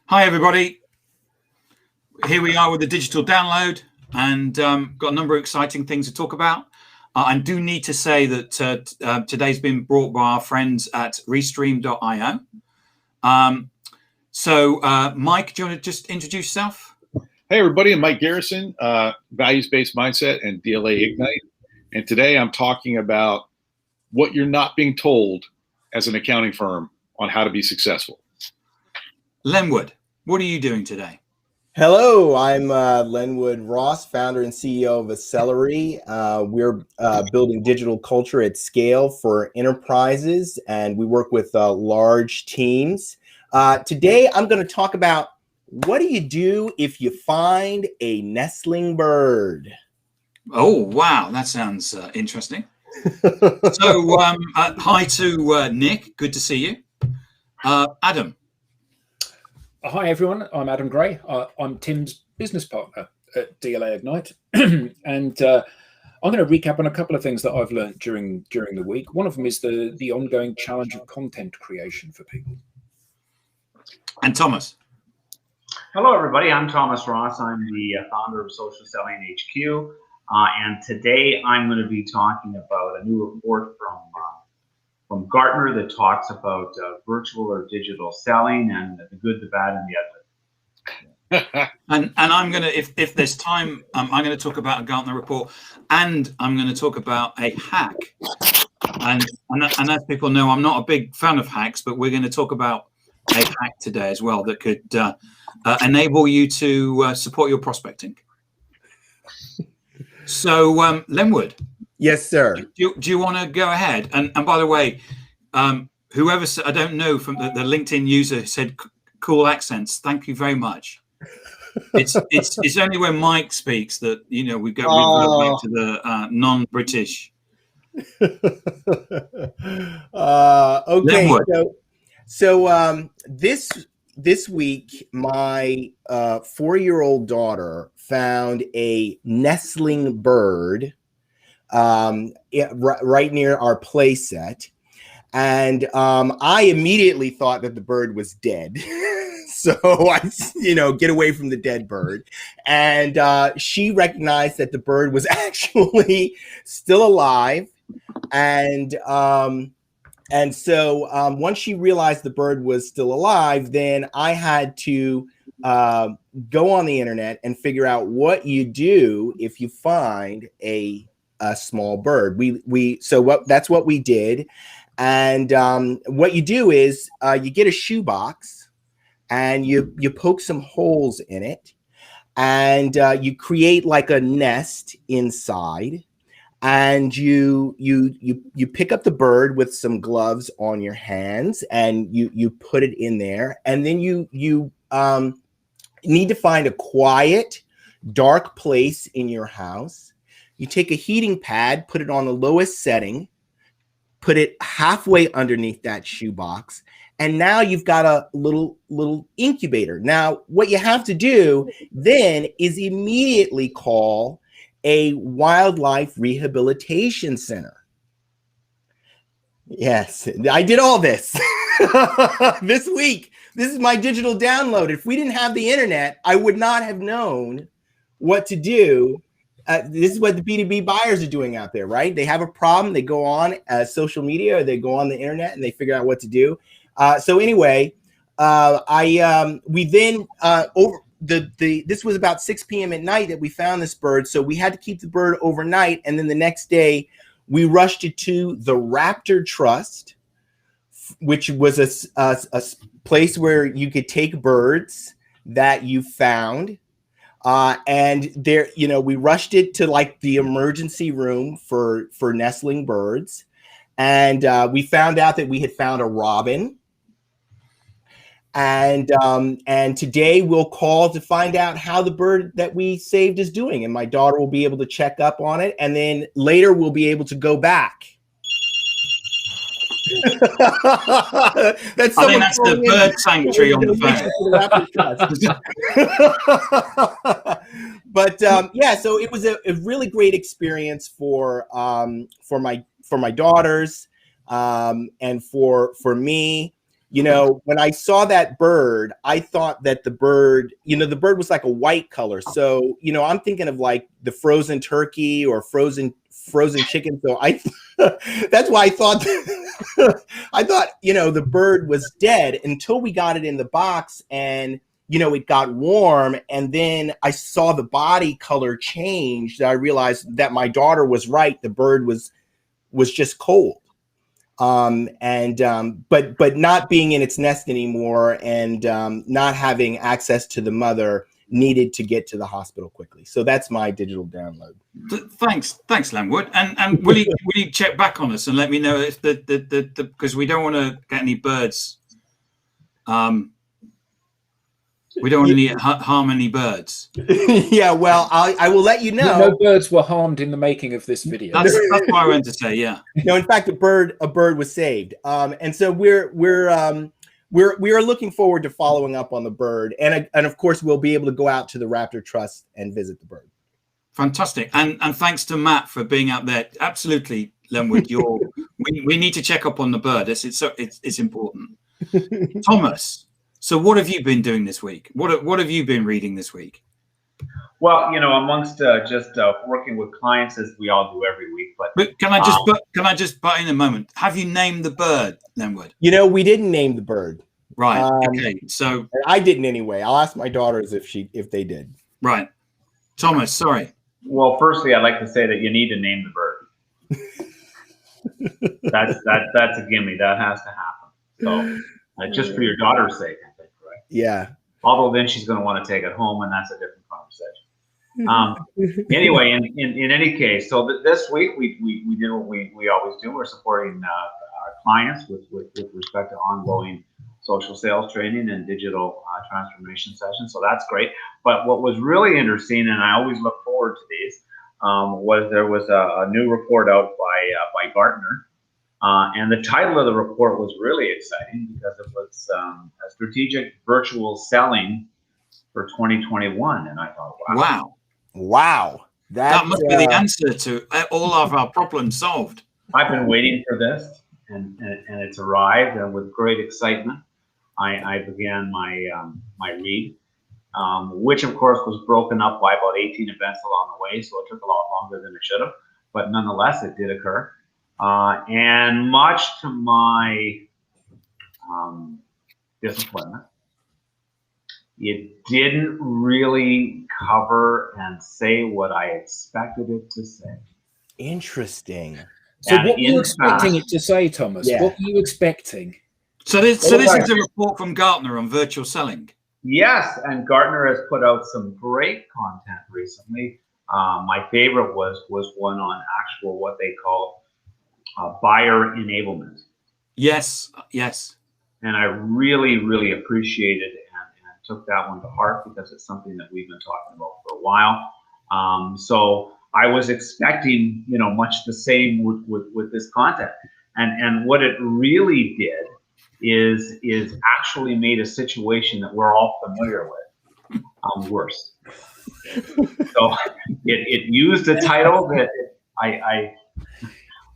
Hi, everybody. Here we are with the digital download, and got a number of exciting things to talk about. I do need to say that today's been brought by our friends at restream.io. Mike, do you want to just introduce yourself? Hey, everybody. I'm Mike Garrison, Values-Based Mindset and DLA Ignite. And today I'm talking about what you're not being told as an accounting firm on how to be successful. Lenwood, what are you doing today? Hello, I'm Lenwood Ross, founder and CEO of Accelerate. We're building digital culture at scale for enterprises, and we work with large teams. Today, I'm going to talk about what do you do if you find a nestling bird? Oh, wow. That sounds interesting. So hi to Nick. Good to see you. Adam. Hi, everyone. I'm Adam Gray. I'm Tim's business partner at DLA Ignite. And I'm going to recap on a couple of things that I've learned during the week. One of them is the ongoing challenge of content creation for people. And Thomas. Hello, everybody. I'm Thomas Ross. I'm the founder of Social Selling HQ. And today I'm going to be talking about a new report from Gartner that talks about virtual or digital selling and the good, the bad, and the ugly. And I'm going to, if there's time, I'm going to talk about a Gartner report, and I'm going to talk about a hack. And as people know, I'm not a big fan of hacks, but we're going to talk about a hack today as well that could enable you to support your prospecting. So, Lenwood. Yes, sir. Do you want to go ahead? And by the way, whoever said, I don't know, from the LinkedIn user said cool accents. Thank you very much. It's only when Mike speaks that we go back to the non-British. Okay. So this week, my 4-year-old daughter found a nestling bird right near our play set. And I immediately thought that the bird was dead. So I, get away from the dead bird. And she recognized that the bird was actually still alive. And so once she realized the bird was still alive, then I had to go on the internet and figure out what you do if you find a small bird. That's what we did. And what you do is you get a shoebox and you poke some holes in it, and you create like a nest inside. And you pick up the bird with some gloves on your hands, and you put it in there. And then you need to find a quiet, dark place in your house. You take a heating pad, put it on the lowest setting, put it halfway underneath that shoebox, and now you've got a little incubator. Now, what you have to do then is immediately call a wildlife rehabilitation center. Yes, I did all this this week. This is my digital download. If we didn't have the internet, I would not have known what to do. This is what the B2B buyers are doing out there, right? They have a problem. They go on social media, or they go on the internet, and they figure out what to do. So anyway, we then this was about 6 p.m. at night that we found this bird. So we had to keep the bird overnight. And then the next day we rushed it to the Raptor Trust, which was a place where you could take birds that you found. And there, we rushed it to like the emergency room for nestling birds. And we found out that we had found a robin. And today we'll call to find out how the bird that we saved is doing. And my daughter will be able to check up on it. And then later we'll be able to go back. That's the bird sanctuary on the phone. But yeah, so it was a really great experience for my daughters. And for me, you know, when I saw that bird, I thought that the bird, you know, the bird was like a white color. So, you know, I'm thinking of like the frozen turkey or frozen chicken. So that's why I thought, I thought, you know, the bird was dead until we got it in the box and, you know, it got warm. And then I saw the body color change. I realized that my daughter was right. The bird was just cold. But not being in its nest anymore and not having access to the mother, needed to get to the hospital quickly. So that's my digital download. Thanks, Langwood. And will you check back on us and let me know if the because we don't want to get any birds. We don't want to harm any birds. Yeah, well, I will let you know. No birds were harmed in the making of this video. That's what I went to say. Yeah. No, in fact, a bird was saved. And so we are looking forward to following up on the bird, and of course we'll be able to go out to the Raptor Trust and visit the bird. Fantastic, and thanks to Matt for being out there. Absolutely, Lenwood, we need to check up on the bird. It's important. Thomas, so what have you been doing this week? What have you been reading this week? Well, you know, amongst just working with clients as we all do every week. But can I just butt in a moment? Have you named the bird, Lenwood? You know, we didn't name the bird. Right. Okay. So I didn't anyway. I'll ask my daughters if they did. Right. Thomas, sorry. Well, firstly, I'd like to say that you need to name the bird. That's a gimme. That has to happen. So just for your daughter's sake, I think, right? Yeah. Although then she's going to want to take it home, and that's a different conversation. Anyway, in any case, so this week we did what we always do. We're supporting our clients with respect to ongoing social sales training and digital transformation sessions. So that's great. But what was really interesting, and I always look forward to these, was there was a new report out by Gartner. And the title of the report was really exciting because it was a strategic virtual selling for 2021. And I thought, wow. That must be the answer to all of our problems solved. I've been waiting for this, and it's arrived, and with great excitement, I began my read, which of course was broken up by about 18 events along the way, so it took a lot longer than it should have, but nonetheless, it did occur. And much to my disappointment, it didn't really cover and say what I expected it to say. Interesting. So what were you expecting it to say, Thomas? Yeah. What were you expecting? So this is a report from Gartner on virtual selling. Yes, and Gartner has put out some great content recently. My favorite was one on actual what they call buyer enablement. Yes. And I really, really appreciated and took that one to heart because it's something that we've been talking about for a while. So I was expecting, you know, much the same with this content. And what it really did is actually made a situation that we're all familiar with worse. So it used a title that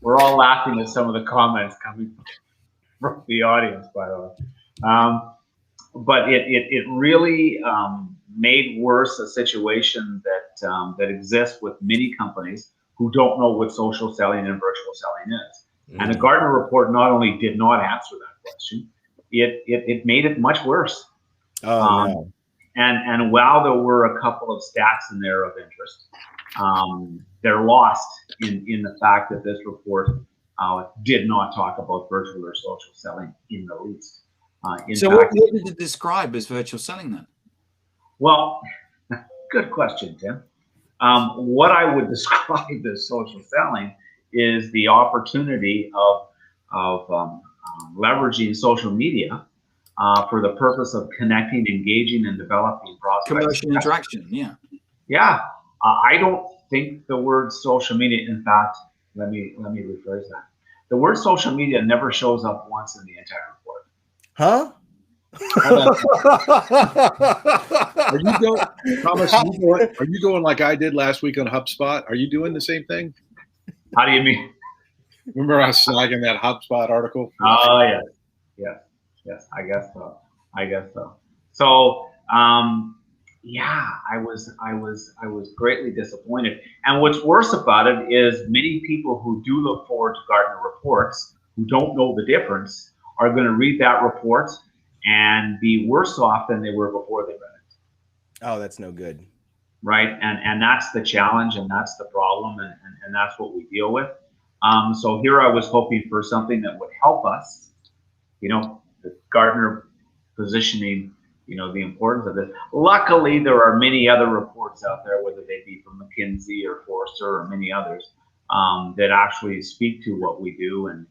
we're all laughing at some of the comments coming from the audience, by the way. But it really made worse a situation that exists with many companies who don't know what social selling and virtual selling is. And the Gartner report not only did not answer that question, it made it much worse. No. And while there were a couple of stats in there of interest, they're lost in the fact that this report did not talk about virtual or social selling in the least. What did it describe as virtual selling then? Well, good question, Tim. What I would describe as social selling is the opportunity of leveraging social media for the purpose of connecting, engaging, and developing prospects. Commercial interaction, yeah. Yeah, I don't think the word social media. In fact, let me rephrase that. The word social media never shows up once in the entire report. Huh? Are you going, Thomas? Are you going like I did last week on HubSpot? Are you doing the same thing? How do you mean? Remember I was slagging that HubSpot article? Oh yes, yes, yes. I guess so. I guess so. So yeah, I was greatly disappointed. And what's worse about it is many people who do look forward to Gartner reports, who don't know the difference, are going to read that report and be worse off than they were before they read it. Oh, that's no good. Right, and that's the challenge, and that's the problem, and that's what we deal with. So here I was hoping for something that would help us, the Gartner positioning, the importance of this. Luckily, there are many other reports out there, whether they be from McKinsey or Forrester or many others, that actually speak to what we do and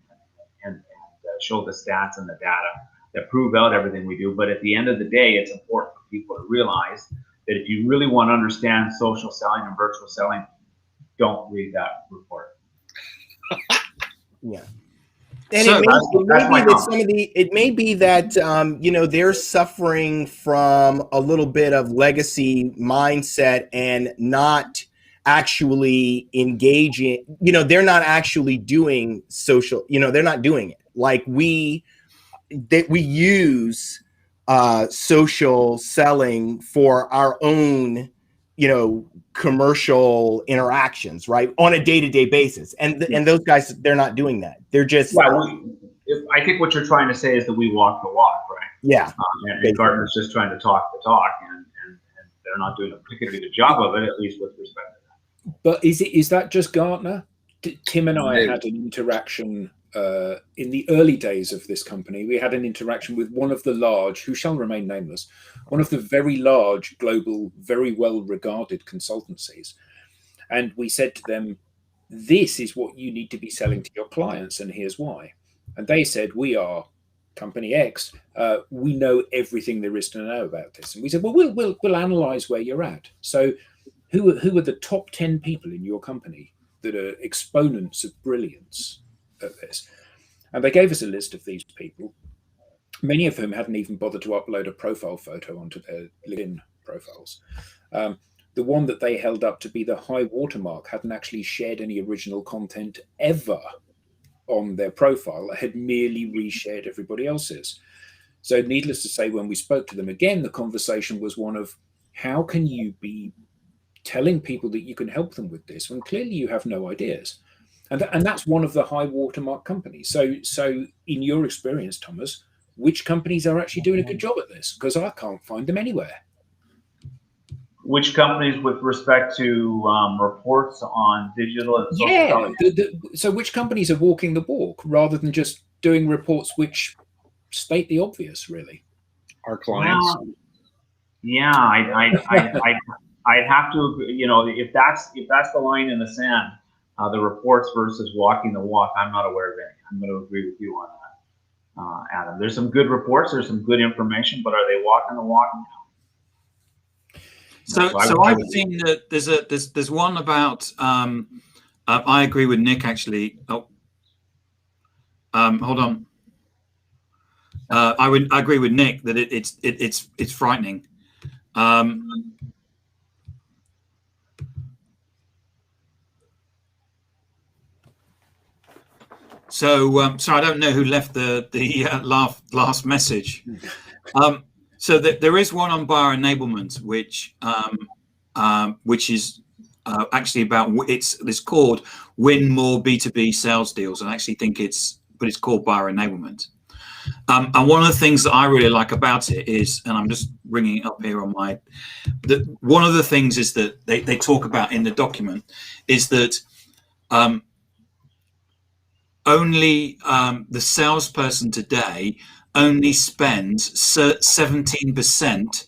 show the stats and the data that prove out everything we do. But at the end of the day, it's important for people to realize that if you really want to understand social selling and virtual selling, don't read that report. Yeah. And So it may be that they're suffering from a little bit of legacy mindset and not actually engaging. They're not actually doing social. They're not doing it like we use social selling for our own commercial interactions, right, on a day-to-day basis, and those guys, they're not doing that. They're just I think what you're trying to say is that we walk the walk, right? Yeah. And Gartner's just trying to talk the talk, and they're not doing a particularly good job of it, at least with respect to that. But is that just Gartner? Tim and I had an interaction in the early days of this company. We had an interaction with one of the large, who shall remain nameless, one of the very large global, very well-regarded consultancies. And we said to them, this is what you need to be selling to your clients, and here's why. And they said, we are company X. We know everything there is to know about this. And we said, well, we'll analyze where you're at. So who are the top 10 people in your company that are exponents of brilliance at this? And they gave us a list of these people, many of whom hadn't even bothered to upload a profile photo onto their LinkedIn profiles. The one that they held up to be the high watermark hadn't actually shared any original content ever on their profile, had merely reshared everybody else's. So needless to say, when we spoke to them again, the conversation was one of, how can you be telling people that you can help them with this when clearly you have no ideas? And that's one of the high watermark companies. So in your experience, Thomas, which companies are actually doing a good job at this? Because I can't find them anywhere. Which companies with respect to reports on digital and social selling? So which companies are walking the walk rather than just doing reports which state the obvious, really? Our clients. Well, yeah, I'd have to, if that's the line in the sand, the reports versus walking the walk, I'm not aware of any. I'm going to agree with you on that, Adam. There's some good reports, there's some good information, but are they walking the walk? So I've seen that there's one about. I agree with Nick actually. Oh, hold on. I agree with Nick that it's frightening. So I don't know who left the last message. So there is one on buyer enablement, which is actually about it's called Win More B2B Sales Deals, and I actually think it's called buyer enablement. And one of the things that I really like about it is, and I'm just bringing it up here on one of the things is that they talk about in the document is that only the salesperson today only spends 17%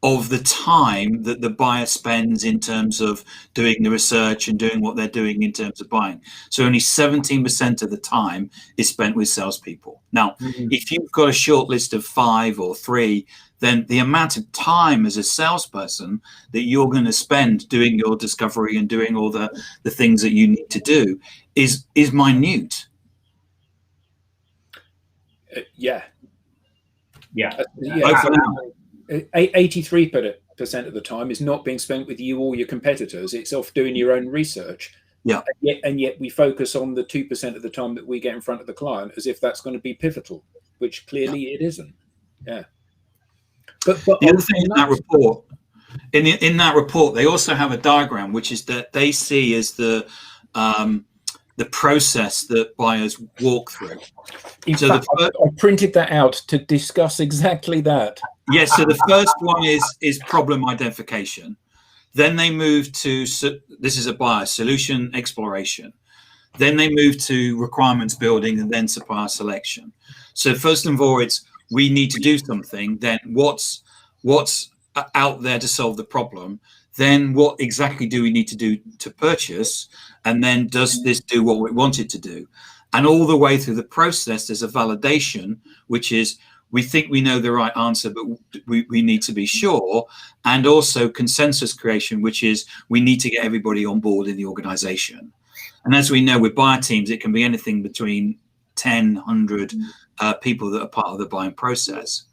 of the time that the buyer spends in terms of doing the research and doing what they're doing in terms of buying. So only 17% of the time is spent with salespeople. Now, if you've got a short list of 5 or 3, then the amount of time as a salesperson that you're going to spend doing your discovery and doing all the things that you need to do is minute. Yeah. 83% of the time is not being spent with you or your competitors. It's off doing your own research. Yeah. And yet we focus on the 2% of the time that we get in front of the client as if that's going to be pivotal, which clearly it isn't. Yeah. But the other thing in that report, in that report, they also have a diagram, which is that they see as the process that buyers walk through. In fact, I printed that out to discuss exactly that. Yes. So the first one is problem identification. Then they move to, this is a buyer, solution exploration. Then they move to requirements building and then supplier selection. So first of all, it's we need to do something. Then what's out there to solve the problem? Then what exactly do we need to do to purchase? And then does this do what we want it to do? And all the way through the process, there's a validation, which is we think we know the right answer, but we need to be sure. And also consensus creation, which is we need to get everybody on board in the organization. And as we know with buyer teams, it can be anything between 10, 100 people that are part of the buying process.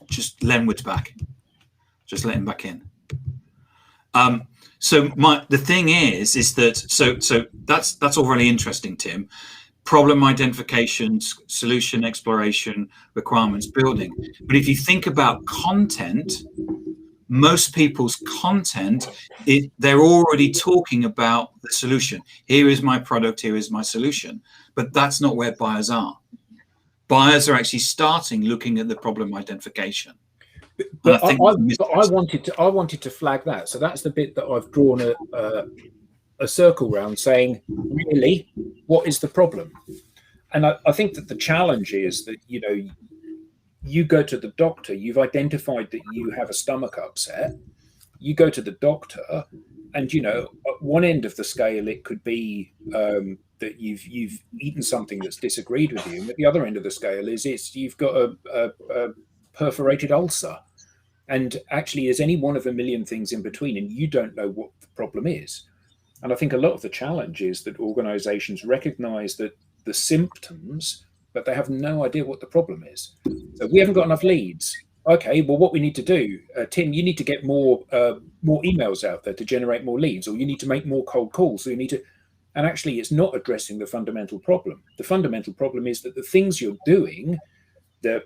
Just Lenwood's back. Just let him back in. So the thing is that so that's all really interesting, Tim. Problem identification, solution exploration, requirements building. But if you think about content, most people's content, they're already talking about the solution. Here is my product, here is my solution. But that's not where buyers are. Buyers are actually starting looking at the problem identification. But I wanted to flag that. So that's the bit that I've drawn a circle around, saying, really, what is the problem? And I think that the challenge is that, you go to the doctor, you've identified that you have a stomach upset, you go to the doctor, and, at one end of the scale, it could be that you've eaten something that's disagreed with you. And at the other end of the scale is you've got a perforated ulcer. And actually, there's any one of a million things in between, and you don't know what the problem is. And I think a lot of the challenge is that organizations recognize that the symptoms, but they have no idea what the problem is. So we haven't got enough leads. Okay, well, what we need to do, Tim, you need to get more emails out there to generate more leads, or you need to make more cold calls. So you need to, and actually, it's not addressing the fundamental problem. The fundamental problem is that the things you're doing, the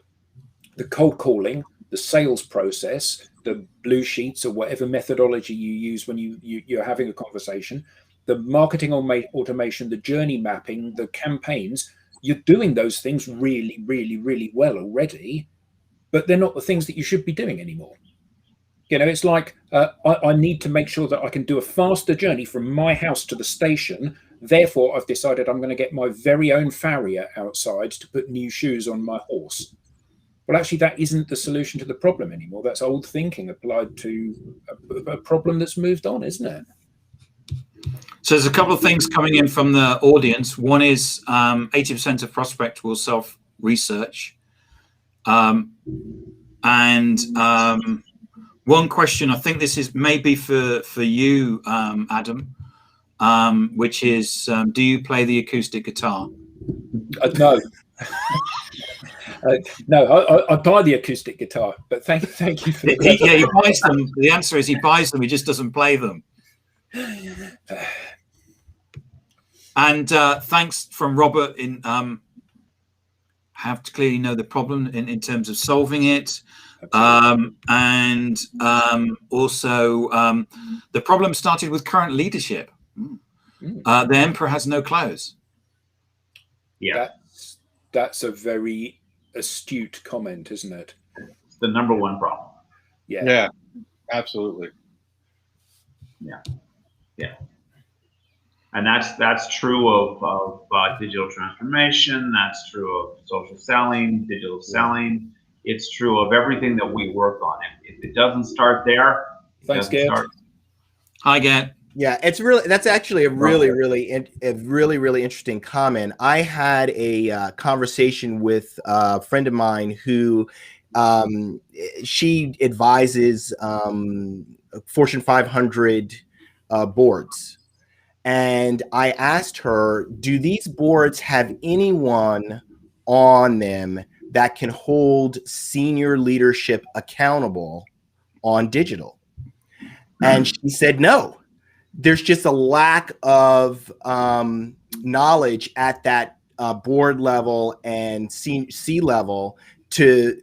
cold calling, the sales process, the blue sheets, or whatever methodology you use when you're having a conversation, the marketing automation, the journey mapping, the campaigns, you're doing those things really, really, really well already, but they're not the things that you should be doing anymore. It's like, I need to make sure that I can do a faster journey from my house to the station. Therefore, I've decided I'm going to get my very own farrier outside to put new shoes on my horse. Well, actually, that isn't the solution to the problem anymore. That's old thinking applied to a problem that's moved on, isn't it? So there's a couple of things coming in from the audience. One is 80% of prospects will self-research. And one question, I think this is maybe for you, Adam, which is, do you play the acoustic guitar? No. No, I buy the acoustic guitar, but thank you for the question. Yeah, he buys them. The answer is he buys them. He just doesn't play them. And thanks from Robert in have to clearly know the problem in terms of solving it. And also the problem started with current leadership. The emperor has no clothes. Yeah. That's a very astute comment, isn't it? It's the number one problem. Yeah, absolutely. Yeah. And that's true of digital transformation. That's true of social selling, digital selling. It's true of everything that we work on. If it doesn't start there, thanks, Gert. Hi, Gert. Yeah, that's actually a really interesting comment. I had a conversation with a friend of mine who she advises Fortune 500 boards. And I asked her, do these boards have anyone on them that can hold senior leadership accountable on digital? And she said no. there's just a lack of knowledge at that board level and C level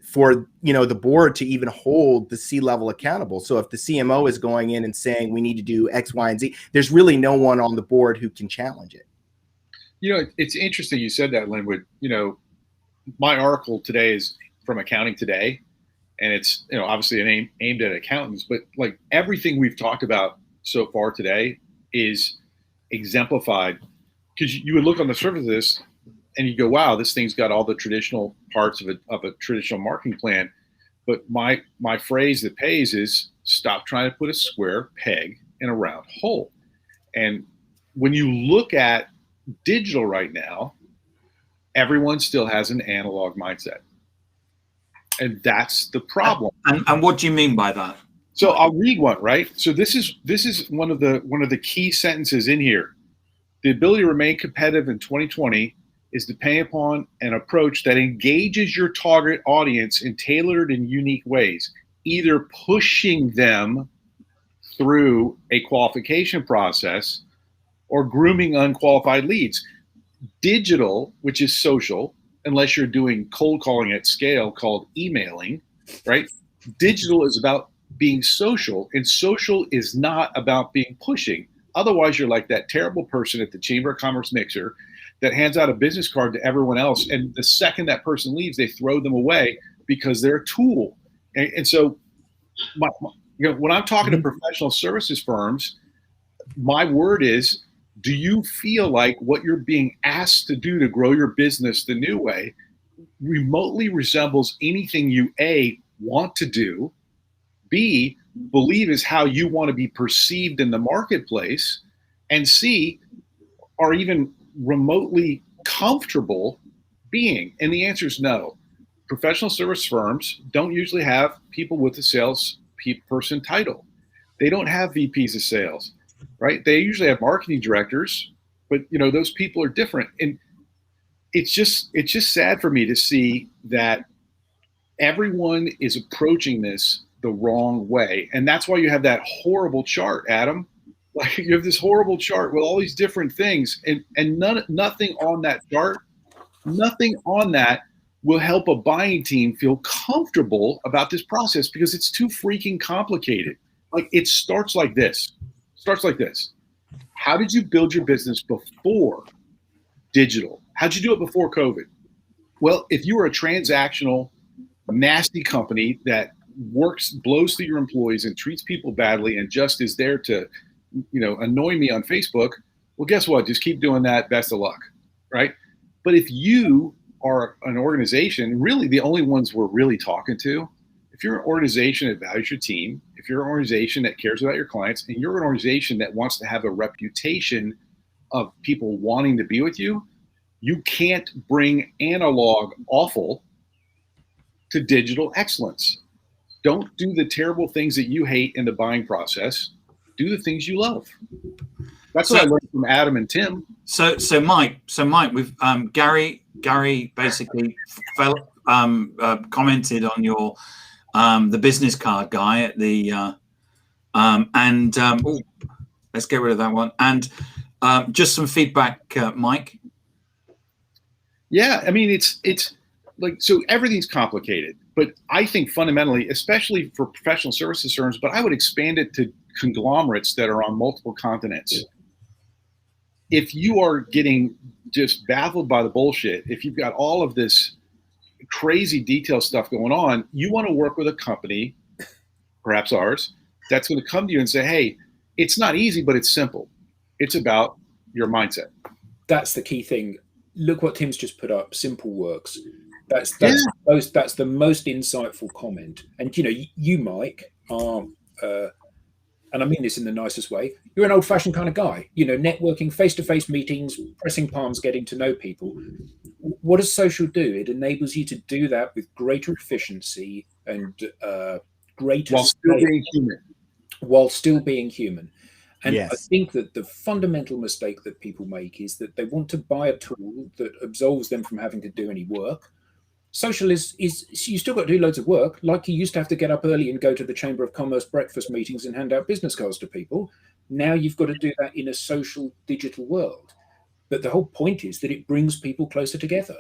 for the board to even hold the C level accountable. So if the CMO is going in and saying we need to do X, Y, and Z, there's really no one on the board who can challenge it. It's interesting you said that, Linwood. My article today is from Accounting Today, and it's obviously aimed at accountants, but like everything we've talked about so far today is exemplified, because you would look on the surface of this and you go, wow, this thing's got all the traditional parts of a traditional marketing plan. But my phrase that pays is stop trying to put a square peg in a round hole. And when you look at digital right now, everyone still has an analog mindset. And that's the problem. And what do you mean by that? So I'll read one, right? So this is one of the key sentences in here. The ability to remain competitive in 2020 is depending upon an approach that engages your target audience in tailored and unique ways, either pushing them through a qualification process or grooming unqualified leads. Digital, which is social, unless you're doing cold calling at scale called emailing, right? Digital is about being social, and social is not about being pushing. Otherwise, you're like that terrible person at the Chamber of Commerce mixer that hands out a business card to everyone else, and the second that person leaves, they throw them away because they're a tool. And so, when I'm talking to professional services firms, my word is, do you feel like what you're being asked to do to grow your business the new way remotely resembles anything you A, want to do, B, believe is how you want to be perceived in the marketplace, and C, are even remotely comfortable being? And the answer is no. Professional service firms don't usually have people with a sales person title. They don't have VPs of sales, right? They usually have marketing directors, but those people are different. And it's just sad for me to see that everyone is approaching this the wrong way. And that's why you have that horrible chart, Adam. Like, you have this horrible chart with all these different things, and nothing on that chart, nothing on that will help a buying team feel comfortable about this process, because it's too freaking complicated. Like, it starts like this. How did you build your business before digital? How'd you do it before COVID? Well, if you were a transactional, nasty company that blows through your employees and treats people badly and just is there to, annoy me on Facebook, well, guess what? Just keep doing that. Best of luck, right? But if you are an organization, really the only ones we're really talking to, if you're an organization that values your team, if you're an organization that cares about your clients, and you're an organization that wants to have a reputation of people wanting to be with you, you can't bring analog awful to digital excellence. Don't do the terrible things that you hate in the buying process. Do the things you love. That's what I learned from Adam and Tim. So Mike, we've Gary basically commented on your the business card guy at the let's get rid of that one, and just some feedback, Mike. Yeah, I mean, it's like, so everything's complicated, but I think fundamentally, especially for professional services firms, but I would expand it to conglomerates that are on multiple continents. If you are getting just baffled by the bullshit, if you've got all of this crazy detail stuff going on, you want to work with a company, perhaps ours, that's going to come to you and say, hey, it's not easy, but it's simple. It's about your mindset. That's the key thing. Look what Tim's just put up. Simple works. That's the most insightful comment. And you, Mike, are and I mean this in the nicest way, you're an old-fashioned kind of guy. Networking, face-to-face meetings, pressing palms, getting to know people. What does social do? It enables you to do that with greater efficiency and greater while still being human. And yes. I think that the fundamental mistake that people make is that they want to buy a tool that absolves them from having to do any work. Social is you still got to do loads of work, like you used to have to get up early and go to the Chamber of Commerce breakfast meetings and hand out business cards to people. Now you've got to do that in a social digital world. But the whole point is that it brings people closer together.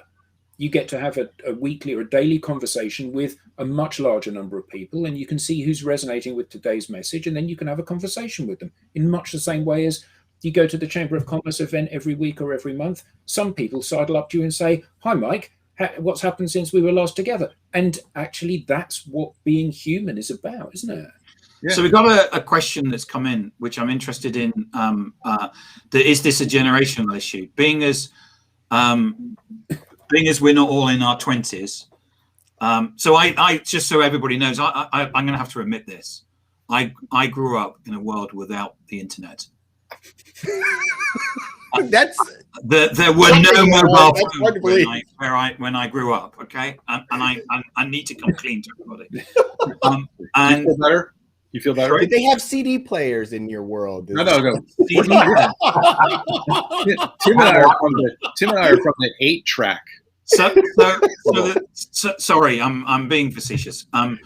You get to have a weekly or a daily conversation with a much larger number of people, and you can see who's resonating with today's message, and then you can have a conversation with them in much the same way as you go to the Chamber of Commerce event every week or every month. Some people sidle up to you and say, "Hi, Mike, what's happened since we were last together?" And actually, that's what being human is about, isn't it? Yeah. So we've got a question that's come in, which I'm interested in. Is this a generational issue? Being as we're not all in our 20s. So I just so everybody knows, I'm going to have to admit this. I grew up in a world without the internet. That's there were no mobile phones when I grew up. Okay, and I need to come clean to everybody. And you feel better? You feel better? Did they have CD players in your world? No. Tim and I are from the 8-track. Sorry, I'm being facetious. I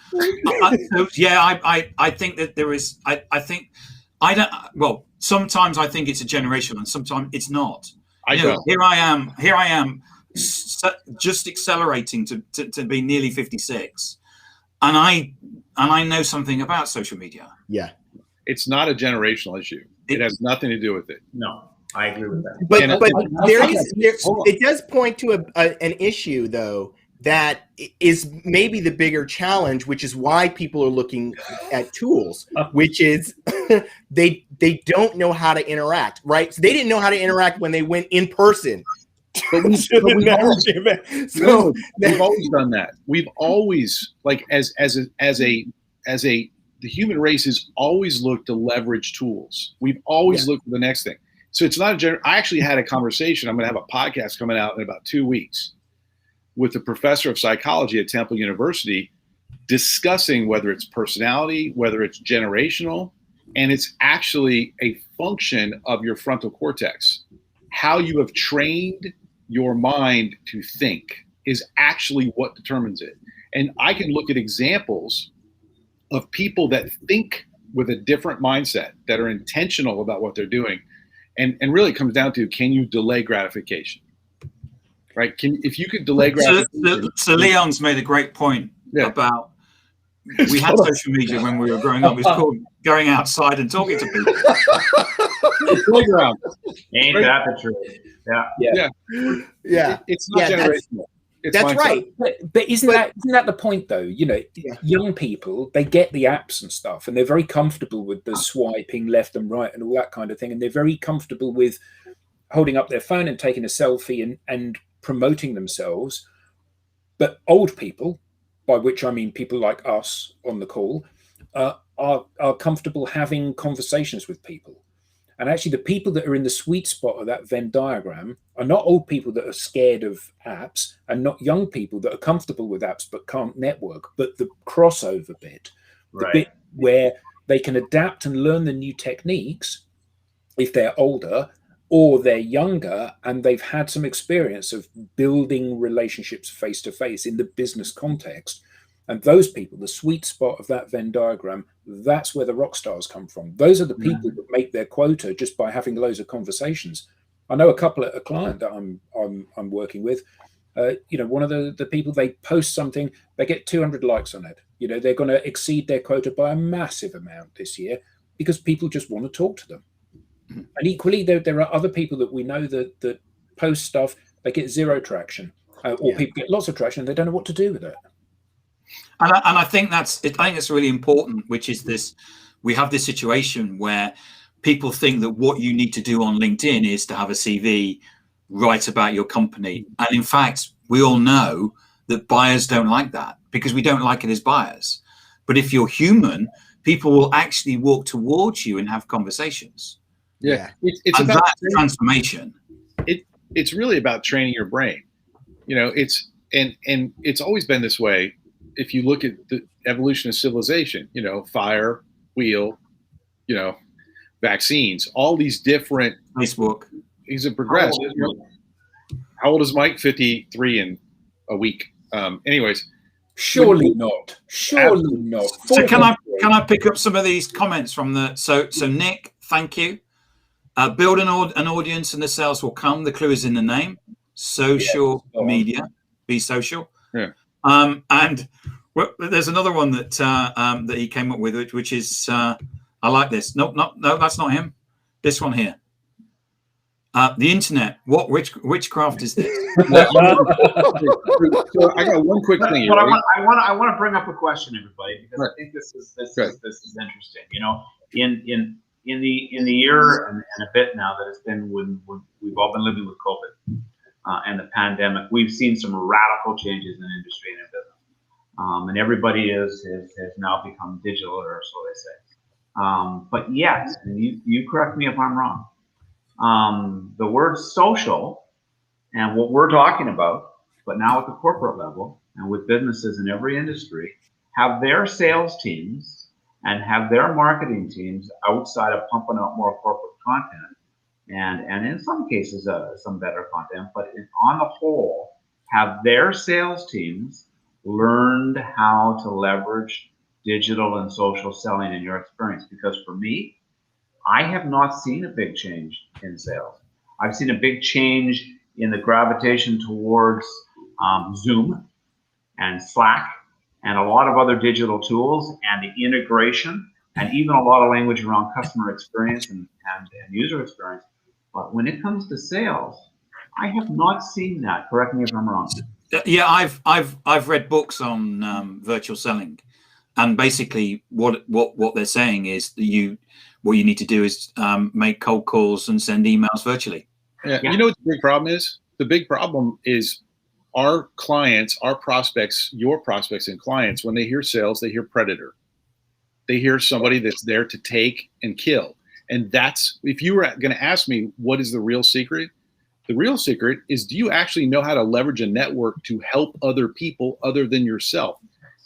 think that there is. Sometimes I think it's a generational, and sometimes it's not. Here I am, just accelerating to be nearly 56, and I know something about social media. Yeah, it's not a generational issue. It has nothing to do with it. No. I agree with that. But it does point to an issue, though, that is maybe the bigger challenge, which is why people are looking at tools, which is they don't know how to interact, right? So they didn't know how to interact when they went in person. But we've always done that. We've always, like, the human race has always looked to leverage tools. We've always looked for the next thing. So it's not I actually had a conversation. I'm going to have a podcast coming out in about 2 weeks with a professor of psychology at Temple University discussing whether it's personality, whether it's generational, and it's actually a function of your frontal cortex. How you have trained your mind to think is actually what determines it. And I can look at examples of people that think with a different mindset, that are intentional about what they're doing. And really it comes down to, can you delay gratification? Right? If you could delay gratification. So Leon's made a great point about, we had social media when we were growing up. It's called going outside and talking to people. Playground. Ain't that the truth? Yeah. It's not generational. That's right. But isn't that the point, though? Young people, they get the apps and stuff, and they're very comfortable with the swiping left and right and all that kind of thing. And they're very comfortable with holding up their phone and taking a selfie and promoting themselves. But old people, by which I mean people like us on the call, are comfortable having conversations with people. And actually, the people that are in the sweet spot of that Venn diagram are not old people that are scared of apps, and not young people that are comfortable with apps but can't network, but the crossover bit, the bit where they can adapt and learn the new techniques if they're older, or they're younger and they've had some experience of building relationships face to face in the business context. And those people, the sweet spot of that Venn diagram, that's where the rock stars come from. Those are the people that make their quota just by having loads of conversations. I know a client that I'm working with. One of the people, they post something, they get 200 likes on it. They're going to exceed their quota by a massive amount this year because people just want to talk to them. And equally, there are other people that we know that post stuff, they get zero traction, or people get lots of traction and they don't know what to do with it. And I think it's really important, which is this: we have this situation where people think that what you need to do on LinkedIn is to have a CV, write about your company. And in fact, we all know that buyers don't like that because we don't like it as buyers. But if you're human, people will actually walk towards you and have conversations. Yeah. It's and about that transformation. It's really about training your brain. It's always been this way. If you look at the evolution of civilization, fire, wheel, vaccines, all these different Facebook. These have progressed. How old is Mike? 53 in a week. Anyways. Surely not. So can I pick up some of these comments from so Nick, thank you. Build an audience and the sales will come. The clue is in the name. Social media. Be social. Yeah. And there's another one that that he came up with, which is I like this. No, that's not him. This one here. The internet. What witchcraft is this? So I got one quick thing. But I want to bring up a question, everybody, because I think this is interesting. You know, in the year and a bit now that it's been when we've all been living with COVID and the pandemic, we've seen some radical changes in industry and in business, and everybody has now become digital, or so they say. But yet, and you correct me if I'm wrong. The word social and what we're talking about, but now at the corporate level and with businesses in every industry, have their sales teams and have their marketing teams outside of pumping out more corporate content and in some cases some better content, but on the whole, have their sales teams learned how to leverage digital and social selling in your experience? Because for me, I have not seen a big change in sales. I've seen a big change in the gravitation towards Zoom and Slack and a lot of other digital tools and the integration and even a lot of language around customer experience and user experience. But when it comes to sales, I have not seen that. Correct me if I'm wrong. Yeah, I've read books on virtual selling, and basically what they're saying is that what you need to do is make cold calls and send emails virtually. Yeah. You know what the big problem is? The big problem is our clients, our prospects, your prospects and clients, when they hear sales, they hear predator. They hear somebody that's there to take and kill. And that's, if you were going to ask me, what is the real secret? The real secret is, do you actually know how to leverage a network to help other people other than yourself?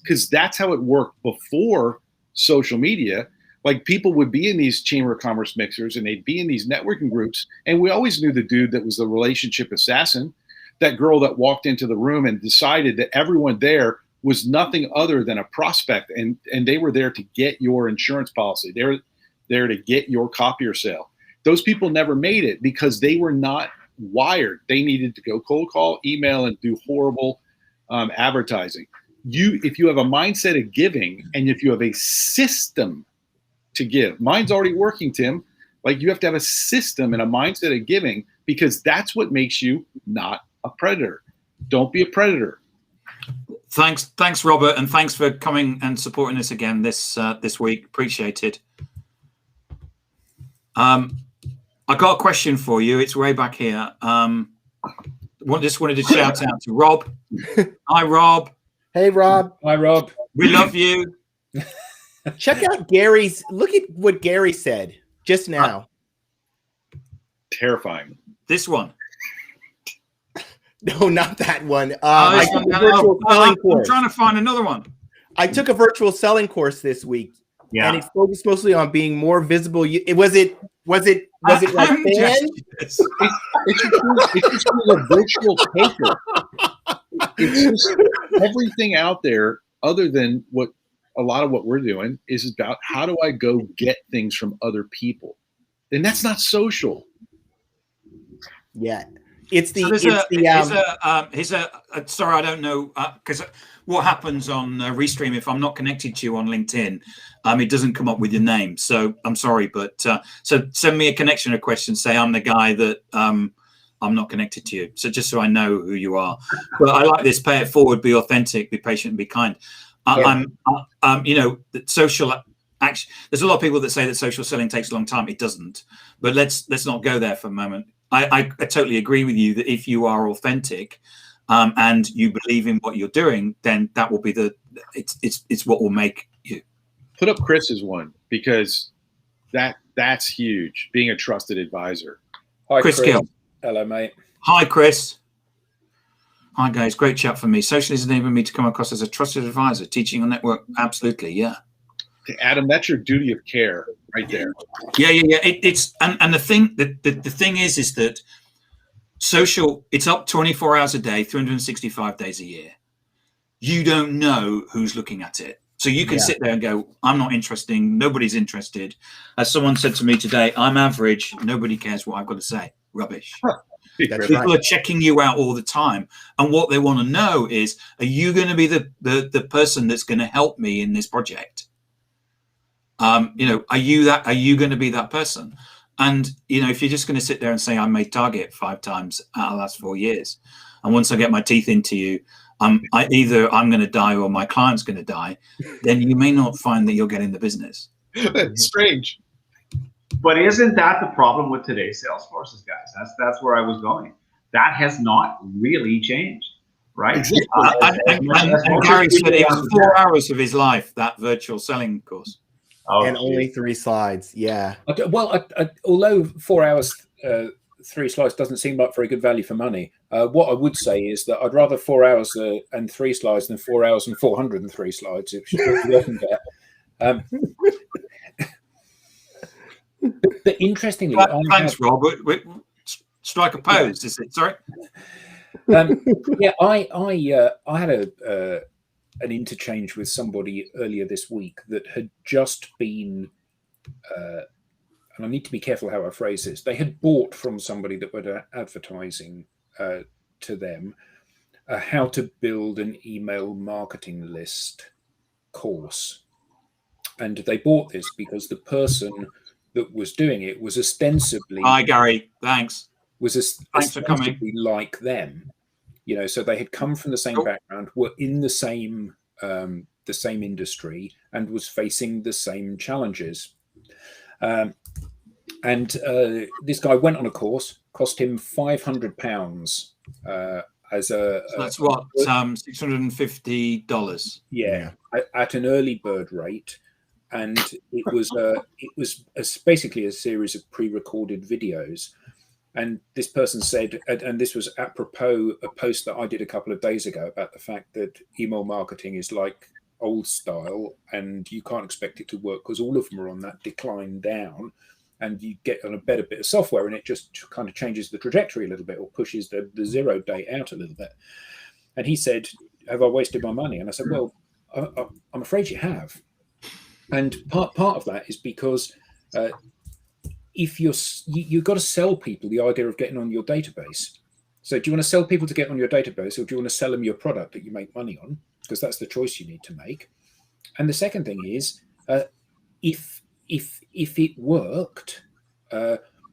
Because that's how it worked before social media. Like, people would be in these chamber of commerce mixers and they'd be in these networking groups. And we always knew the dude that was the relationship assassin, that girl that walked into the room and decided that everyone there was nothing other than a prospect. And they were there to get your insurance policy. They were there to get your copier sale. Those people never made it because they were not wired. They needed to go cold call, email, and do horrible advertising. If you have a mindset of giving and if you have a system to give. Mine's already working, Tim. Like, you have to have a system and a mindset of giving, because that's what makes you not a predator. Don't be a predator. Thanks, Robert, and thanks for coming and supporting us again this week. Appreciate it. I got a question for you. It's way back here. Just wanted to shout out to Rob. Hi, Rob. Hey, Rob. Hi, Rob. We love you. Check out Gary's. Look at what Gary said just now. Terrifying. This one. No, not that one. I'm Trying to find another one. I took a virtual selling course this week, and it focused mostly on being more visible. Was it like it's just a virtual paper. It's just everything out there other than what a lot of what we're doing is about how do I go get things from other people, and that's not social. Yeah, it's the. Sorry, I don't know because what happens on Restream if I'm not connected to you on LinkedIn, it doesn't come up with your name. So I'm sorry, but so send me a connection request and say I'm the guy that I'm not connected to you. So just so I know who you are. But I like this: pay it forward, be authentic, be patient, be kind. Social action. There's a lot of people that say that social selling takes a long time. It doesn't. But let's not go there for a moment. I totally agree with you that if you are authentic and you believe in what you're doing, then that will be it's what will make you. Put up Chris's one, because that's huge. Being a trusted advisor. Hi, Chris Gill. Hello, mate. Hi, Chris. Hi, guys. Great chat for me. Social has enabled me to come across as a trusted advisor, teaching on network. Absolutely, yeah. Adam, that's your duty of care right there. Yeah. It's and the thing is that social, it's up 24 hours a day, 365 days a year. You don't know who's looking at it. So you can sit there and go, I'm not interested. Nobody's interested. As someone said to me today, I'm average. Nobody cares what I've got to say. Rubbish. People are checking you out all the time. And what they want to know is, are you going to be the person that's going to help me in this project? Are you going to be that person? And, if you're just going to sit there and say, I made target 5 times out of the last 4 years, and once I get my teeth into you, either I'm going to die or my client's going to die, then you may not find that you're getting the business. That's strange. But isn't that the problem with today's sales forces, guys? That's where I was going. That has not really changed, right? Exactly. And Gary said it was 4 hours of his life, that virtual selling course. Oh, and only 3 slides. Yeah. Well, although 4 hours, 3 slides doesn't seem like very good value for money. What I would say is that I'd rather 4 hours and 3 slides than 4 hours and 403 slides. If you often get. But interestingly, thanks, Rob. Strike a pose, is it? Sorry. I had an interchange with somebody earlier this week that had just been, and I need to be careful how I phrase this. They had bought from somebody that were advertising to them how to build an email marketing list course, and they bought this because the person that was doing it was ostensibly. Hi, Gary. Thanks. Thanks for coming. Like them, so they had come from the same background, were in the same industry, and was facing the same challenges. And this guy went on a course, cost him £500 as a. So that's what $650. Yeah, at an early bird rate. And it was basically a series of pre-recorded videos. And this person said, and this was apropos a post that I did a couple of days ago about the fact that email marketing is like old style, and you can't expect it to work because all of them are on that decline down, and you get on a better bit of software and it just kind of changes the trajectory a little bit, or pushes the 0 date out a little bit. And he said, have I wasted my money? And I said, well, I'm afraid you have. And part of that is because if you've got to sell people the idea of getting on your database. So do you want to sell people to get on your database, or do you want to sell them your product that you make money on? Because that's the choice you need to make. And the second thing is, if it worked,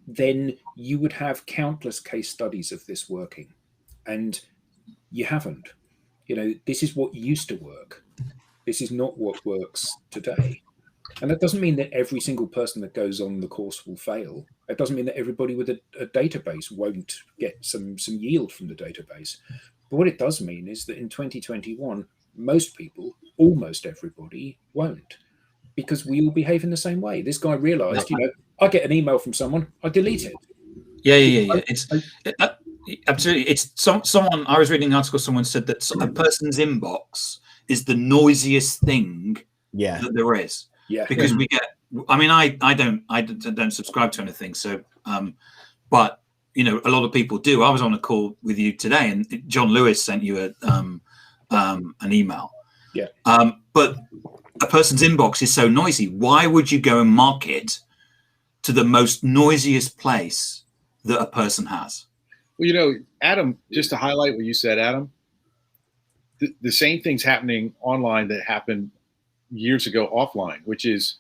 then you would have countless case studies of this working, and you haven't. This is what used to work. This is not what works today. And that doesn't mean that every single person that goes on the course will fail. It doesn't mean that everybody with a database won't get some yield from the database. But what it does mean is that in 2021, most people, almost everybody, won't, because we all behave in the same way. This guy realized, I get an email from someone, I delete it. Yeah. It's absolutely. It's someone. I was reading an article. Someone said that a person's inbox is the noisiest thing that there is. Yeah, because we get. I mean, I don't subscribe to anything. So, but a lot of people do. I was on a call with you today, and John Lewis sent you an email. Yeah. But a person's inbox is so noisy. Why would you go and market to the most noisiest place that a person has? Well, Adam, just to highlight what you said, Adam, the same thing's happening online that happened years ago offline, which is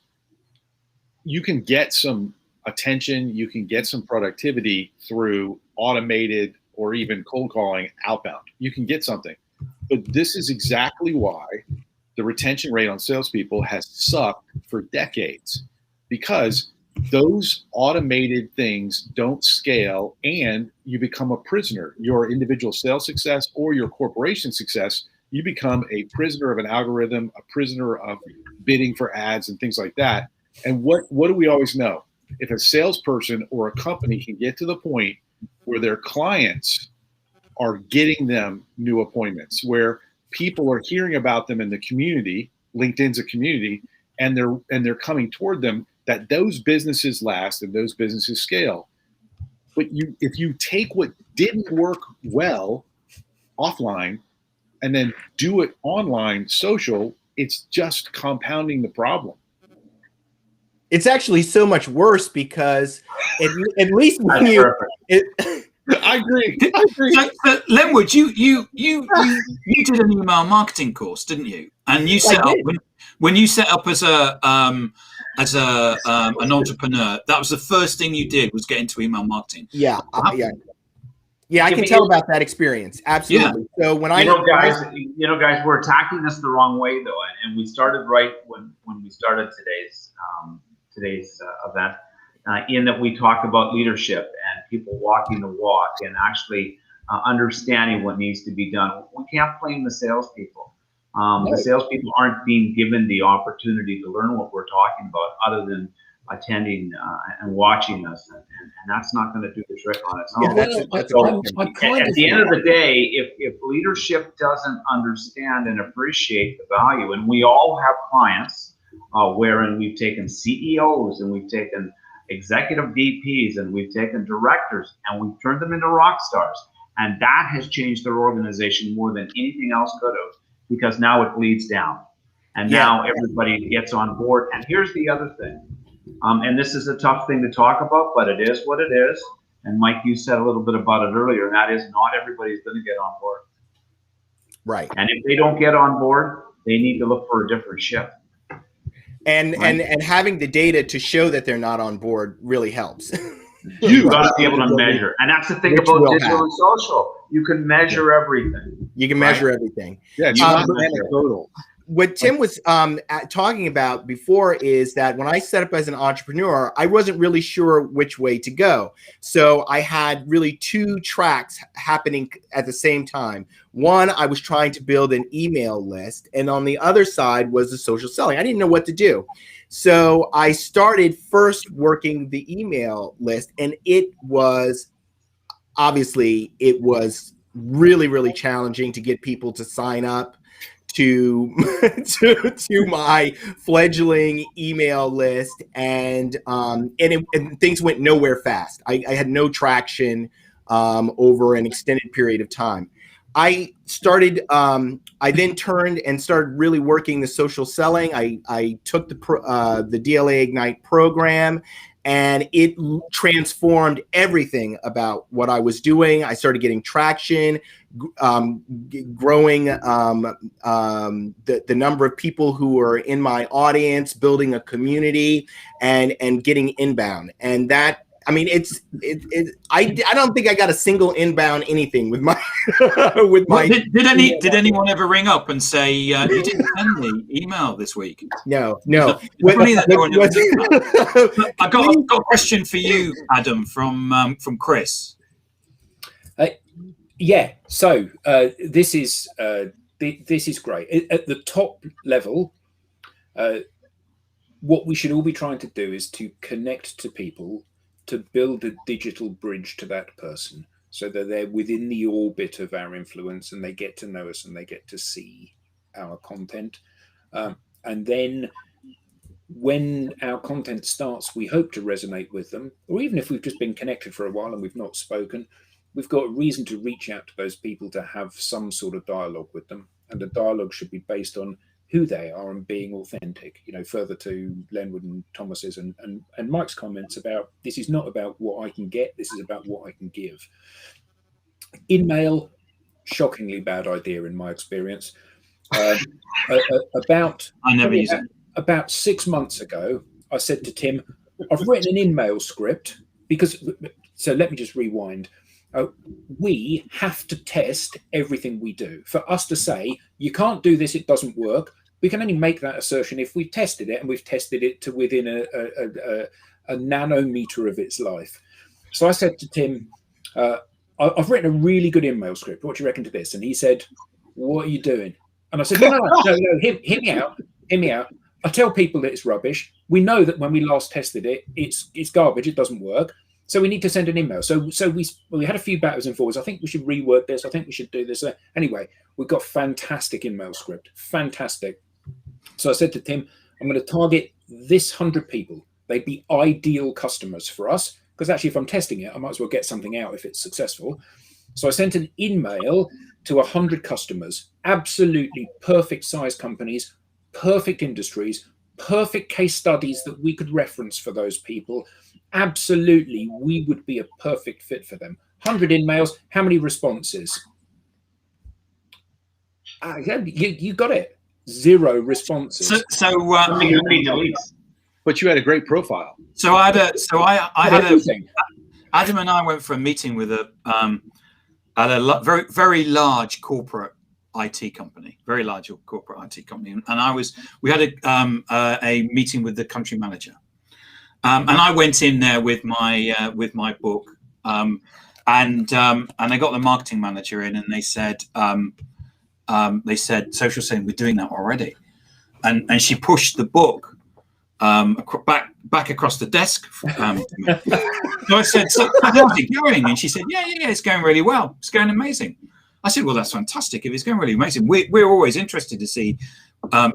you can get some attention, you can get some productivity through automated or even cold calling outbound. You can get something. But this is exactly why the retention rate on salespeople has sucked for decades, because those automated things don't scale, and you become a prisoner. Your individual sales success or your corporation success, you become a prisoner of an algorithm, a prisoner of bidding for ads and things like that. And what do we always know? If a salesperson or a company can get to the point where their clients are getting them new appointments, where people are hearing about them in the community, LinkedIn's a community, and they're coming toward them, that those businesses last and those businesses scale. But if you take what didn't work well offline and then do it online, social, it's just compounding the problem. It's actually so much worse because at least when I agree. So, Lenwood, you did an email marketing course, didn't you? And you set up when you set up as an entrepreneur. That was the first thing you did, was get into email marketing. Yeah, I can tell about that experience. Absolutely. Yeah. So when guys, we're attacking this the wrong way though, and we started right when we started today's event. In that we talk about leadership and people walking the walk and actually understanding what needs to be done. We can't blame the salespeople. The salespeople aren't being given the opportunity to learn what we're talking about, other than attending and watching us, and that's not going to do the trick on its own. At the end of the day, if leadership doesn't understand and appreciate the value, and we all have clients wherein we've taken CEOs and we've taken executive VPs and we've taken directors and we've turned them into rock stars, and that has changed their organization more than anything else could have, because now it bleeds down and now everybody gets on board. And here's the other thing, and this is a tough thing to talk about, but it is what it is. And Mike, you said a little bit about it earlier, and that is not everybody's going to get on board. Right. And if they don't get on board, they need to look for a different shift. And having the data to show that they're not on board really helps. You've got to be able to measure. And that's the thing about digital and social. You can measure everything. You can measure everything. Yeah, it's not anecdotal. What Tim was talking about before is that when I set up as an entrepreneur, I wasn't really sure which way to go. So I had really two tracks happening at the same time. One, I was trying to build an email list, and on the other side was the social selling. I didn't know what to do. So I started first working the email list, and it was really, really challenging to get people to sign up to my fledgling email list, and things went nowhere fast. I had no traction over an extended period of time. I then turned and started really working the social selling. I took the DLA Ignite program, and it transformed everything about what I was doing. I started getting traction, growing the number of people who are in my audience, building a community, and getting inbound. And that, I mean, I don't think I got a single inbound anything with my Did anyone ever ring up and say you didn't send the email this week? No. I've got a question for you, Adam, from Chris. So this is great. At the top level, what we should all be trying to do is to connect to people, to build a digital bridge to that person, so that they're within the orbit of our influence and they get to know us and they get to see our content. And then when our content starts, we hope to resonate with them, or even if we've just been connected for a while and we've not spoken, we've got a reason to reach out to those people to have some sort of dialogue with them. And the dialogue should be based on who they are and being authentic. Further to Lenwood and Thomas's and Mike's comments about, this is not about what I can get, this is about what I can give. InMail, shockingly bad idea in my experience. About 6 months ago, I said to Tim, I've written an InMail script so let me just rewind. We have to test everything we do. For us to say, you can't do this, it doesn't work, we can only make that assertion if we've tested it, and we've tested it to within a nanometer of its life. So I said to Tim, I've written a really good InMail script. What do you reckon to this? And he said, what are you doing? And I said, no, hear me out. I tell people that it's rubbish. We know that when we last tested it, it's garbage, it doesn't work. So we need to send an email. So we had a few backwards and forwards. I think we should rework this. I think we should do this. Anyway, we've got fantastic InMail script. Fantastic. So I said to Tim, I'm going to target this 100 people. They'd be ideal customers for us, because actually if I'm testing it, I might as well get something out if it's successful. So I sent an InMail to 100 customers, absolutely perfect size companies, perfect industries, perfect case studies that we could reference for those people, absolutely, we would be a perfect fit for them. 100 emails, how many responses? Yeah, you got it. 0 responses. So How many deletes? But you had a great profile. So I had Everything. Adam and I went for a meeting with a very large corporate IT company, and we had a meeting with the country manager, and I went in there with my book, and I got the marketing manager in, and they said social selling, we're doing that already, and she pushed the book back across the desk. So I said, so how's it going? And she said, yeah, it's going really well. It's going amazing. I said, well, that's fantastic. If it's going really amazing, we're always interested to see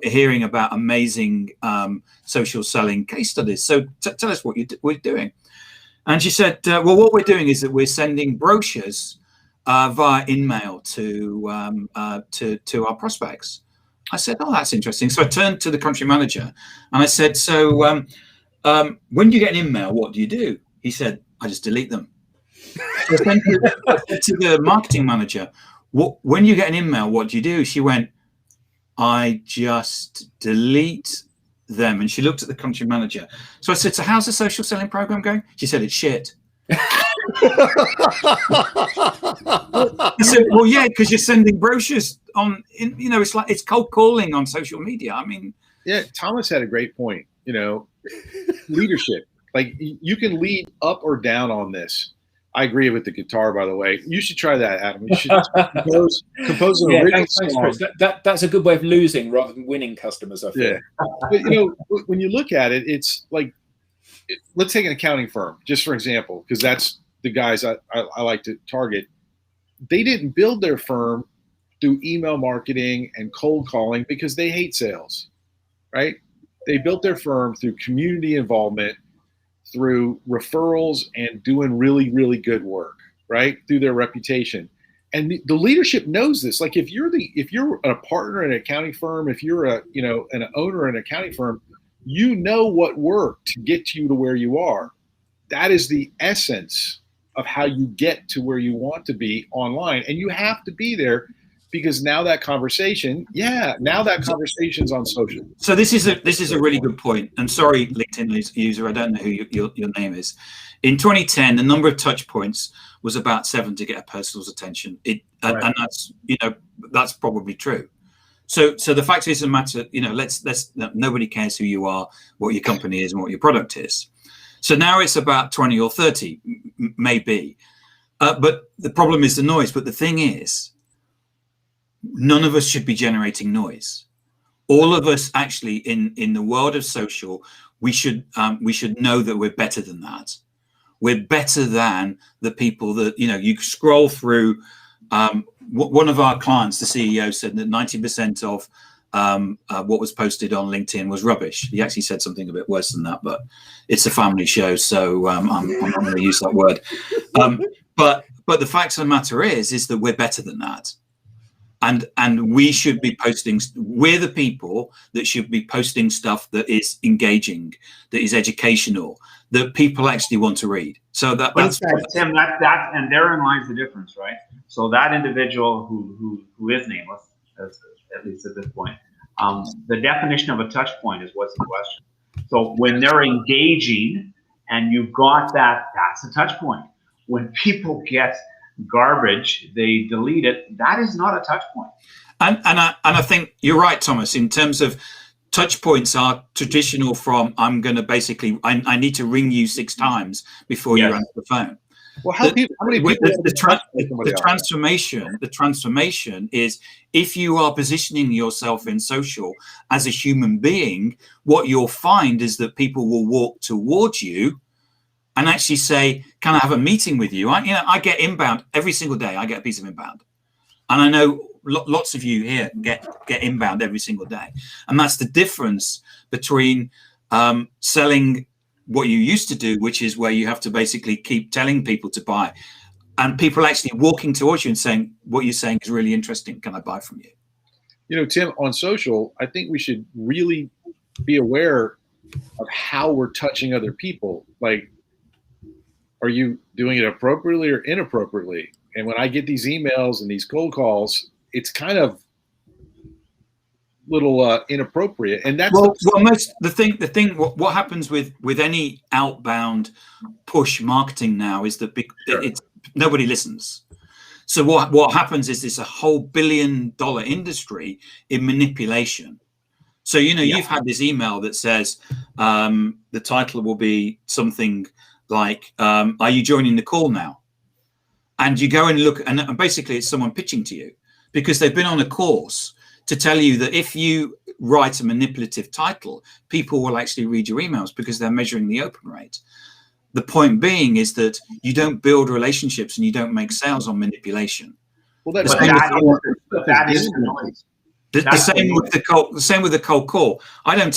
hearing about amazing social selling case studies. So tell us what you're doing. And she said, well, what we're doing is that we're sending brochures via email to our prospects. I said, oh, that's interesting. So I turned to the country manager and I said, so when you get an email, what do you do? He said, I just delete them. I said to the marketing manager, when you get an email, what do you do? She went, I just delete them. And she looked at the country manager. So I said, so how's the social selling program going? She said, it's shit. I said, well, yeah, because you're sending brochures on, it's like it's cold calling on social media. I mean, yeah, Thomas had a great point. Leadership, like you can lead up or down on this. I agree with the guitar, by the way. You should try that, Adam. You should compose an original song. That's a good way of losing rather than winning customers, I feel. Yeah. But, when you look at it, it's like, let's take an accounting firm, just for example, because that's the guys I like to target. They didn't build their firm through email marketing and cold calling because they hate sales, right? They built their firm through community involvement, through referrals, and doing really, really good work, right? Through their reputation. And the leadership knows this. Like if you're a partner in an accounting firm, if you're an owner in an accounting firm, you know what worked to get you to where you are. That is the essence of how you get to where you want to be online. And you have to be there because now that conversation's on social. So this is a really good point. And sorry, LinkedIn user, I don't know who your name is. In 2010, the number of touch points was about 7 to get a person's attention. Right. And that's probably true. So the fact is, a matter, nobody cares who you are, what your company is, and what your product is. So now it's about 20 or 30, maybe. But the problem is the noise. But the thing is, none of us should be generating noise. All of us actually in the world of social, we should know that we're better than that. We're better than the people that, you scroll through. One of our clients, the CEO, said that 90% of what was posted on LinkedIn was rubbish. He actually said something a bit worse than that, but it's a family show, so I'm not going to use that word. But the fact of the matter is that we're better than that. And we should be posting. We're the people that should be posting stuff that is engaging, that is educational, that people actually want to read. So that's Tim. That and therein lies the difference, right? So that individual who is nameless, at least at this point, the definition of a touch point is what's the question. So when they're engaging and you've got that's a touch point. When people get garbage, they delete it. That is not a touch point. And I think you're right, Thomas, in terms of touch points are traditional from I'm going to basically I need to ring you 6 times before you answer the phone. Well, how many people the transformation is if you are positioning yourself in social as a human being, what you'll find is that people will walk towards you and actually say, can I have a meeting with you? I get inbound every single day. I get a piece of inbound. And I know lots of you here get inbound every single day. And that's the difference between selling what you used to do, which is where you have to basically keep telling people to buy, and people actually walking towards you and saying, what you're saying is really interesting. Can I buy from you? Tim, on social, I think we should really be aware of how we're touching other people. Like, are you doing it appropriately or inappropriately? And when I get these emails and these cold calls, it's kind of little inappropriate. And that's what happens with any outbound push marketing now is that it's nobody listens. So what happens is it's a whole $1 billion industry in manipulation. So, you've had this email that says the title will be something like, are you joining the call now? And you go and look, and basically it's someone pitching to you because they've been on a course to tell you that if you write a manipulative title, people will actually read your emails because they're measuring the open rate. The point being is that you don't build relationships and you don't make sales on manipulation. Well, The same with the cold call. I don't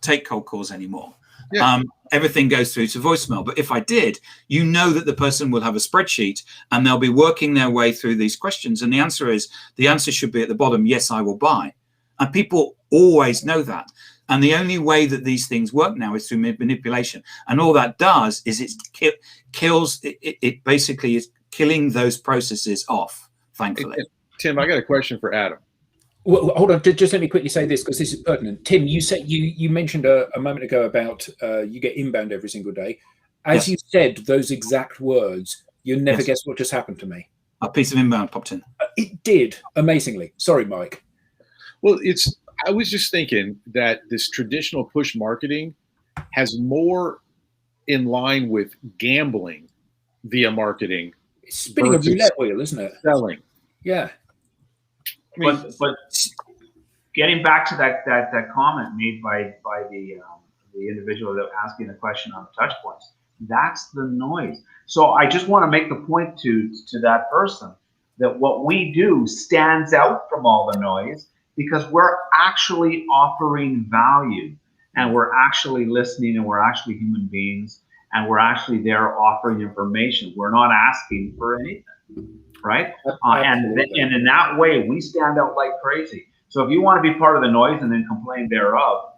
take cold calls anymore. Yeah. Everything goes through to voicemail. But if I did, that the person will have a spreadsheet and they'll be working their way through these questions. And the answer should be at the bottom, yes, I will buy. And people always know that. And the only way that these things work now is through manipulation. And all that does is it basically is killing those processes off, thankfully. Tim, I got a question for Adam. Well, hold on. Just let me quickly say this because this is pertinent. Tim, you said you mentioned a moment ago about you get inbound every single day. As you said those exact words, you'll never guess what just happened to me. A piece of inbound popped in. It did, amazingly. Sorry, Mike. Well, I was just thinking that this traditional push marketing has more in line with gambling via marketing. It's spinning a roulette wheel, isn't it? Selling. Yeah. But getting back to that comment made by the individual that asking the question on the touch points, that's the noise. So I just want to make the point to that person that what we do stands out from all the noise because we're actually offering value and we're actually listening and we're actually human beings and we're actually there offering information. We're not asking for anything. Right? And in that way, we stand out like crazy. So if you want to be part of the noise and then complain thereof,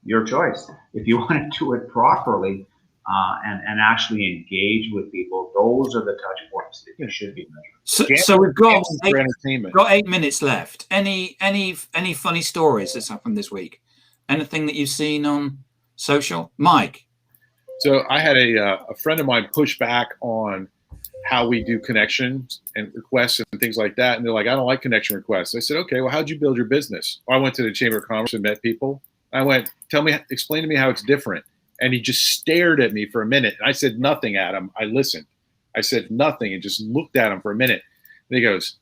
your choice. If you want to do it properly and actually engage with people, those are the touch points that you should be measuring. So we've got 8 minutes left. Any funny stories that's happened this week? Anything that you've seen on social? Mike? So I had a friend of mine push back on how we do connections and requests and things like that. And they're like, I don't like connection requests. I said, okay, well, how'd you build your business? Well, I went to the Chamber of Commerce and met people. I went, explain to me how it's different. And he just stared at me for a minute. And I said nothing at him. I listened. I said nothing and just looked at him for a minute. And he goes,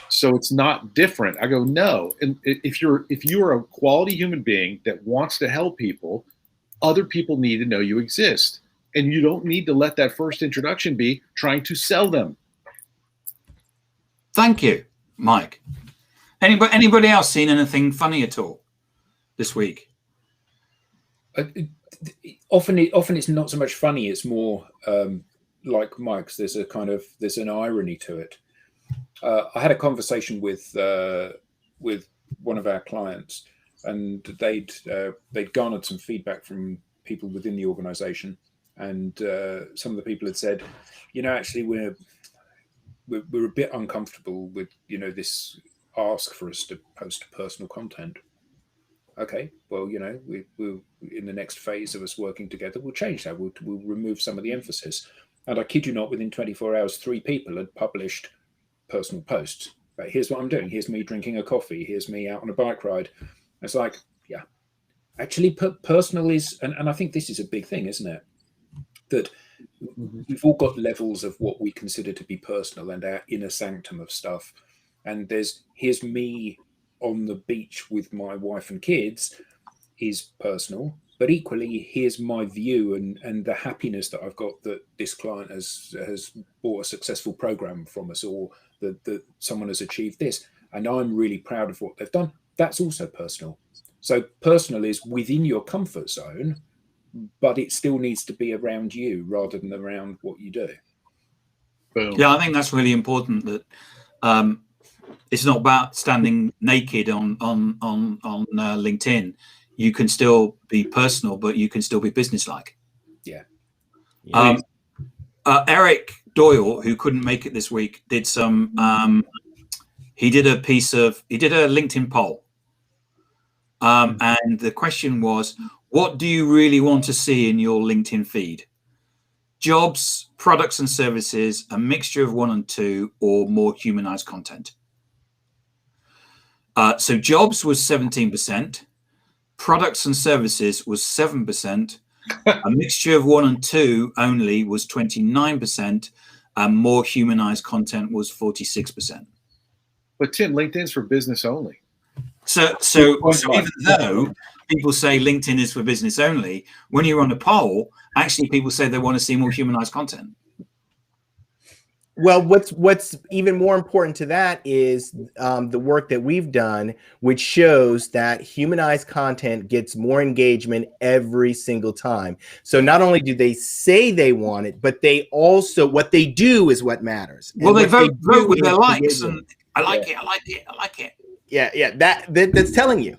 so it's not different. I go, no. And if you're a quality human being that wants to help people, other people need to know you exist. And you don't need to let that first introduction be trying to sell them. Thank you, Mike. Anybody else seen anything funny at all this week? Often it's not so much funny. It's more like Mike's. There's an irony to it. I had a conversation with one of our clients, and they'd garnered some feedback from people within the organization. And some of the people had said, actually we're a bit uncomfortable with this ask for us to post personal content. Okay, well, we'll in the next phase of us working together, we'll change that. We'll remove some of the emphasis. And I kid you not, within 24 hours, 3 people had published personal posts. But here's what I'm doing. Here's me drinking a coffee. Here's me out on a bike ride. It's like, yeah, actually, personal is, and I think this is a big thing, isn't it? That we've all got levels of what we consider to be personal and our inner sanctum of stuff. And here's me on the beach with my wife and kids is personal, but equally here's my view and the happiness that I've got that this client has bought a successful program from us, or that someone has achieved this. And I'm really proud of what they've done. That's also personal. So personal is within your comfort zone, but it still needs to be around you rather than around what you do. Boom. Yeah, I think that's really important that It's not about standing naked on LinkedIn. You can still be personal, but you can still be businesslike. Yeah. Eric Doyle, who couldn't make it this week, did some. He did a LinkedIn poll, and the question was, what do you really want to see in your LinkedIn feed? Jobs, products and services, a mixture of 1 and 2, or more humanized content. So jobs was 17%, products and services was 7%, a mixture of 1 and 2 only was 29%, and more humanized content was 46%. But Tim, LinkedIn's for business only. So even though people say LinkedIn is for business only, when you run a poll, actually people say they want to see more humanized content. Well, what's even more important to that is the work that we've done, which shows that humanized content gets more engagement every single time. So not only do they say they want it, but they also, what they do is what matters. Well, they vote with their likes, and I like it. Yeah, that's telling you.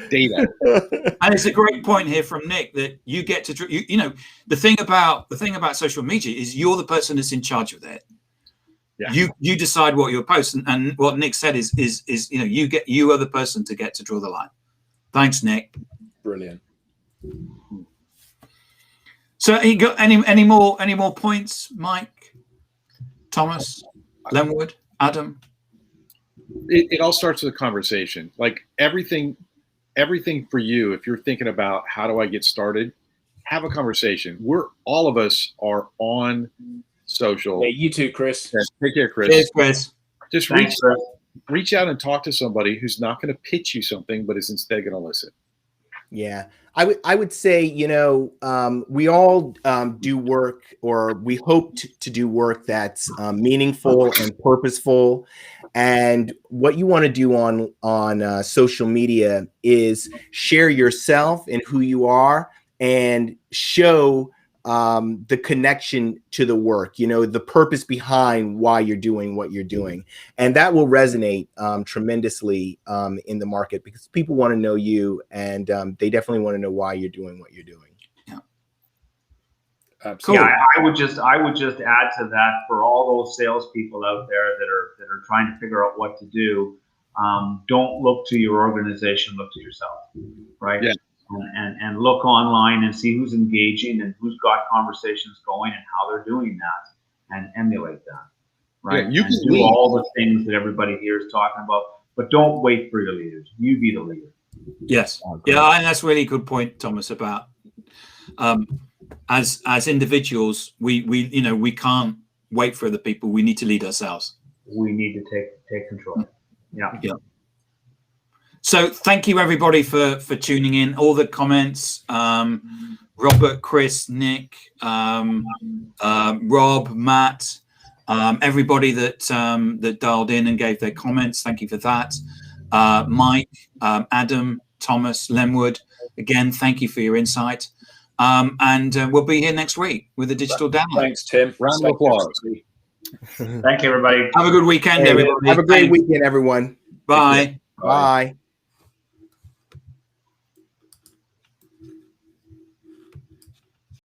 Data. And it's a great point here from Nick that you get to, you know, the thing about social media is you're the person that's in charge of it. Yeah. You decide what you'll post, and what Nick said is you know, you are the person to get to draw the line. Thanks, Nick. Brilliant. So, you got any more points, Mike, Thomas, Lenwood, Adam? It all starts with a conversation. Like everything for you, if you're thinking about how do I get started, have a conversation. All of us are on social. Yeah, you too, Chris. Yeah, take care, Chris. Cheers, Chris. Just reach out and talk to somebody who's not going to pitch you something, but is instead going to listen. Yeah, I would say, you know, we all do work, or we hope to do work that's meaningful and purposeful. And what you want to do on social media is share yourself and who you are, and show the connection to the work, you know, the purpose behind why you're doing what you're doing. And that will resonate tremendously in the market, because people want to know you, and they definitely want to know why you're doing what you're doing. Yeah. Absolutely. Yeah, I would just add to that, for all those salespeople out there that are trying to figure out what to do, don't look to your organization, look to yourself, right? Yeah. And look online and see who's engaging and who's got conversations going and how they're doing that, and emulate that, right? Yeah, you can do all the things that everybody here is talking about, but don't wait for your leaders. You be the leader. Yes. Yeah, and that's a really good point, Thomas, about as individuals, we can't wait for other people. We need to lead ourselves. We need to take control. Yeah. Yeah. So thank you everybody for tuning in. All the comments, Robert, Chris, Nick, Rob, Matt, everybody that dialed in and gave their comments. Thank you for that. Mike, Adam, Thomas, Lenwood, again, thank you for your insight. And we'll be here next week with a digital download. Thanks, Tim. Round of applause. Thank you, everybody. Have a good weekend, everybody. Have a great weekend, everyone. Bye. Bye.